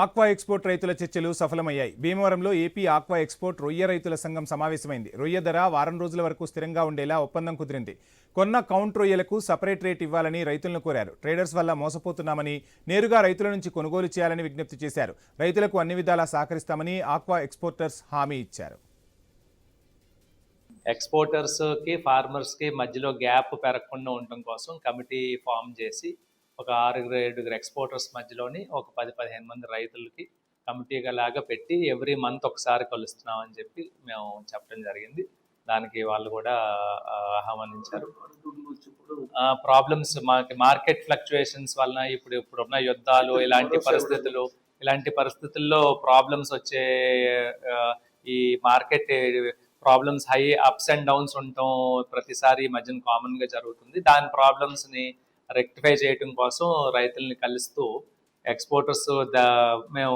Aqua export రైతుల చర్చలు సఫలమయ్యాయి. భీమవరంలో ఏపీ ఆక్వా ఎక్స్పోర్ట్ రొయ్య రైతుల సంఘం సమావేశమైంది. రొయ్య ధర వారం రోజుల వరకు స్థిరంగా ఉండేలా ఒప్పందం కుదిరింది. కొన్న కౌంట్ రొయ్యలకు సపరేట్ రేట్ ఇవ్వాలని రైతులను కోరారు. ట్రేడర్స్ వల్ల మోసపోతున్నామని, నేరుగా రైతుల నుంచి కొనుగోలు చేయాలని విజ్ఞప్తి చేశారు. రైతులకు అన్ని విధాలా సహకరిస్తామని ఆక్వా ఎక్స్పోర్టర్స్ హామీ ఇచ్చారు. ఎక్స్పోర్టర్స్కి ఫార్మర్స్కి మధ్యలో గ్యాప్ పెరగకుండా ఉండటం కోసం కమిటీ ఫామ్ చేసి ఒక 6-7 ఎక్స్పోర్టర్స్ మధ్యలోని ఒక 10-15 మంది రైతులకి కమిటీగా లాగా పెట్టి ఎవ్రీ మంత్ ఒకసారి కలుస్తున్నామని చెప్పి మేము చెప్పడం జరిగింది. దానికి వాళ్ళు కూడా ఆహ్వానించారు. ప్రాబ్లమ్స్ మార్కెట్ ఫ్లక్చుయేషన్స్ వలన ఇప్పుడున్న యుద్ధాలు ఇలాంటి పరిస్థితుల్లో ప్రాబ్లమ్స్ వచ్చే ఈ market problems high ups and downs ఉండటం ప్రతిసారి ఈ మధ్యన కామన్గా జరుగుతుంది. దాని ప్రాబ్లమ్స్ని రెక్టిఫై చేయడం కోసం రైతుల్ని కలుస్తూ ఎక్స్పోర్టర్స్ మేము